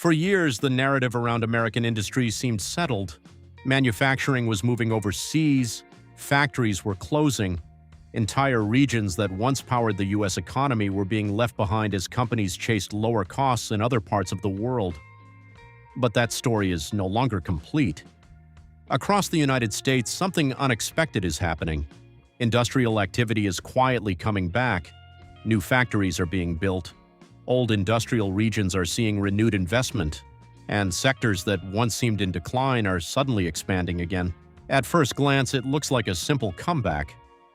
For years, the narrative around American industry seemed settled. Manufacturing was moving overseas, factories were closing, entire regions that once powered the U.S. economy were being left behind as companies chased lower costs in other parts of the world. But that story is no longer complete. Across the United States, something unexpected is happening. Industrial activity is quietly coming back. New factories are being built. Old industrial regions are seeing renewed investment, and sectors that once seemed in decline are suddenly expanding again. At first glance, it looks like a simple comeback,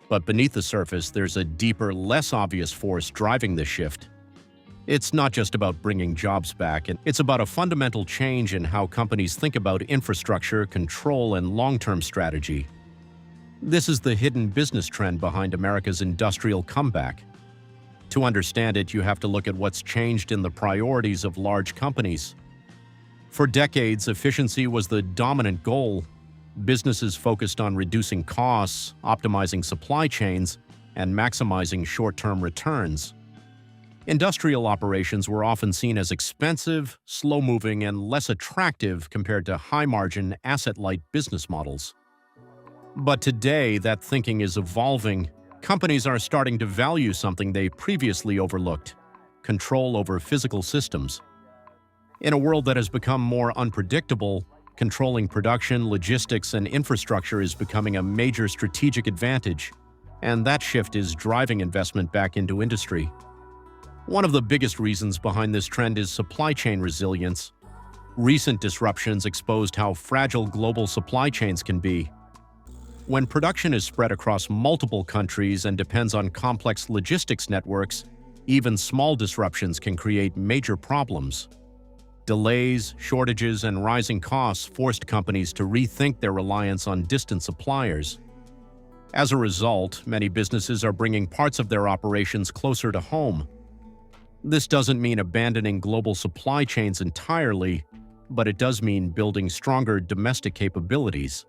but beneath the surface, there's a deeper, less obvious force driving this shift. It's not just about bringing jobs back, it's about a fundamental change in how companies think about infrastructure, control, and long-term strategy. This is the hidden business trend behind America's industrial comeback. To understand it, you have to look at what's changed in the priorities of large companies. For decades, efficiency was the dominant goal. Businesses focused on reducing costs, optimizing supply chains, and maximizing short-term returns. Industrial operations were often seen as expensive, slow-moving, and less attractive compared to high-margin, asset-light business models. But today, that thinking is evolving. Companies are starting to value something they previously overlooked: control over physical systems. In a world that has become more unpredictable, controlling production, logistics, and infrastructure is becoming a major strategic advantage, and that shift is driving investment back into industry. One of the biggest reasons behind this trend is supply chain resilience. Recent disruptions exposed how fragile global supply chains can be. When production is spread across multiple countries and depends on complex logistics networks, even small disruptions can create major problems. Delays, shortages, and rising costs forced companies to rethink their reliance on distant suppliers. As a result, many businesses are bringing parts of their operations closer to home. This doesn't mean abandoning global supply chains entirely, but it does mean building stronger domestic capabilities.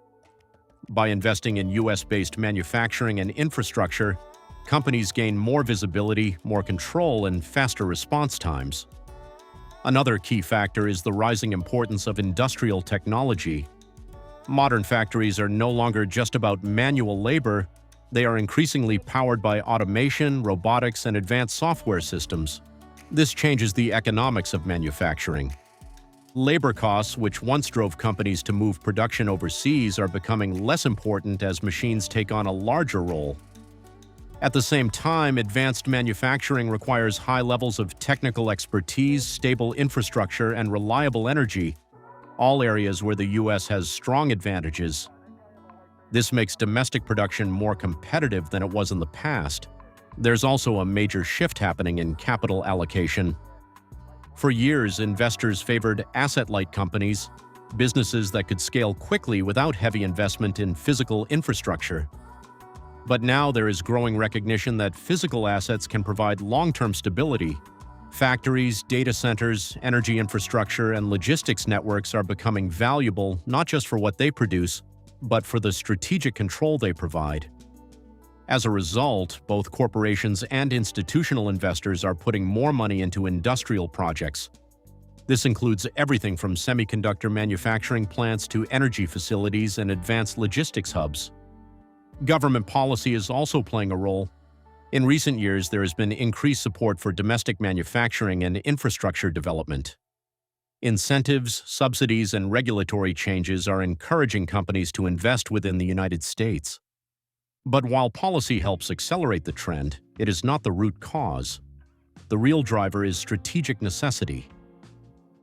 By investing in U.S.-based manufacturing and infrastructure, companies gain more visibility, more control, and faster response times. Another key factor is the rising importance of industrial technology. Modern factories are no longer just about manual labor, they are increasingly powered by automation, robotics, and advanced software systems. This changes the economics of manufacturing. Labor costs, which once drove companies to move production overseas, are becoming less important as machines take on a larger role. At the same time, advanced manufacturing requires high levels of technical expertise, stable infrastructure, and reliable energy, all areas where the U.S. has strong advantages. This makes domestic production more competitive than it was in the past. There's also a major shift happening in capital allocation. For years, investors favored asset-light companies, businesses that could scale quickly without heavy investment in physical infrastructure. But now there is growing recognition that physical assets can provide long-term stability. Factories, data centers, energy infrastructure, and logistics networks are becoming valuable not just for what they produce, but for the strategic control they provide. As a result, both corporations and institutional investors are putting more money into industrial projects. This includes everything from semiconductor manufacturing plants to energy facilities and advanced logistics hubs. Government policy is also playing a role. In recent years, there has been increased support for domestic manufacturing and infrastructure development. Incentives, subsidies, and regulatory changes are encouraging companies to invest within the United States. But while policy helps accelerate the trend, it is not the root cause. The real driver is strategic necessity.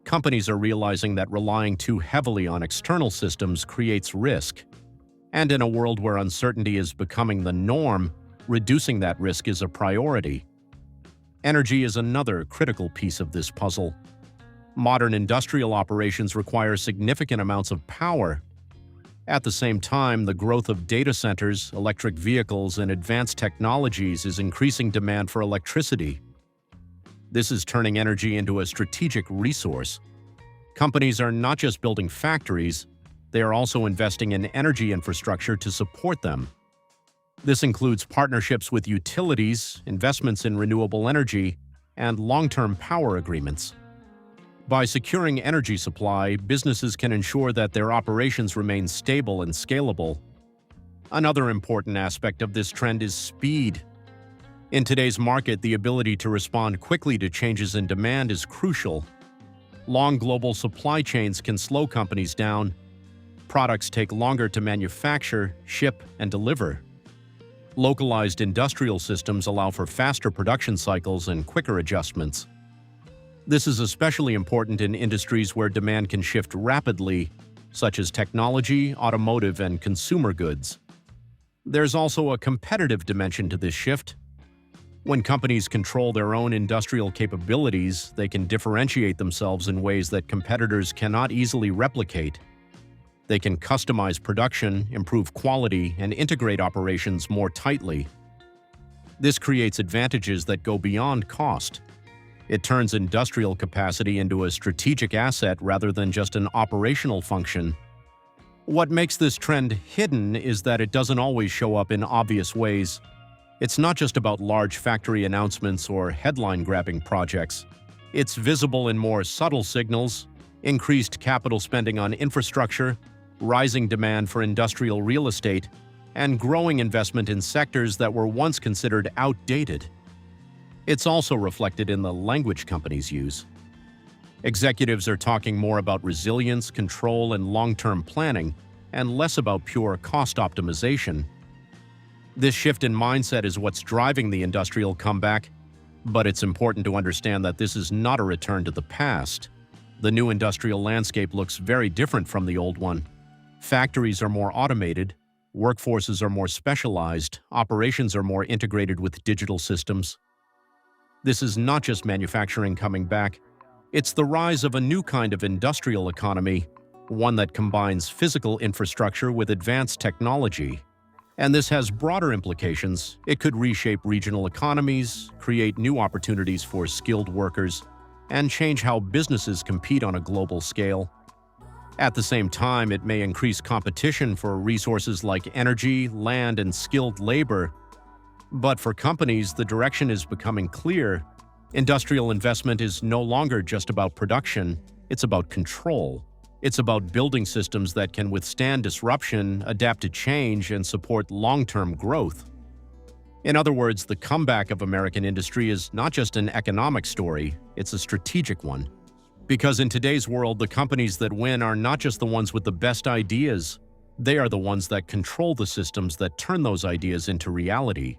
Companies are realizing that relying too heavily on external systems creates risk. And in a world where uncertainty is becoming the norm, reducing that risk is a priority. Energy is another critical piece of this puzzle. Modern industrial operations require significant amounts of power. At the same time, the growth of data centers, electric vehicles, and advanced technologies is increasing demand for electricity. This is turning energy into a strategic resource. Companies are not just building factories, they are also investing in energy infrastructure to support them. This includes partnerships with utilities, investments in renewable energy, and long-term power agreements. By securing energy supply, businesses can ensure that their operations remain stable and scalable. Another important aspect of this trend is speed. In today's market, the ability to respond quickly to changes in demand is crucial. Long global supply chains can slow companies down. Products take longer to manufacture, ship, and deliver. Localized industrial systems allow for faster production cycles and quicker adjustments. This is especially important in industries where demand can shift rapidly, such as technology, automotive, and consumer goods. There's also a competitive dimension to this shift. When companies control their own industrial capabilities, they can differentiate themselves in ways that competitors cannot easily replicate. They can customize production, improve quality, and integrate operations more tightly. This creates advantages that go beyond cost. It turns industrial capacity into a strategic asset rather than just an operational function. What makes this trend hidden is that it doesn't always show up in obvious ways. It's not just about large factory announcements or headline-grabbing projects. It's visible in more subtle signals: increased capital spending on infrastructure, rising demand for industrial real estate, and growing investment in sectors that were once considered outdated. It's also reflected in the language companies use. Executives are talking more about resilience, control, and long-term planning, and less about pure cost optimization. This shift in mindset is what's driving the industrial comeback, but it's important to understand that this is not a return to the past. The new industrial landscape looks very different from the old one. Factories are more automated, workforces are more specialized, operations are more integrated with digital systems. This is not just manufacturing coming back, it's the rise of a new kind of industrial economy, one that combines physical infrastructure with advanced technology. And this has broader implications. It could reshape regional economies, create new opportunities for skilled workers, and change how businesses compete on a global scale. At the same time, it may increase competition for resources like energy, land, and skilled labor. But for companies, the direction is becoming clear. Industrial investment is no longer just about production, it's about control. It's about building systems that can withstand disruption, adapt to change, and support long-term growth. In other words, the comeback of American industry is not just an economic story, it's a strategic one. Because in today's world, the companies that win are not just the ones with the best ideas, they are the ones that control the systems that turn those ideas into reality.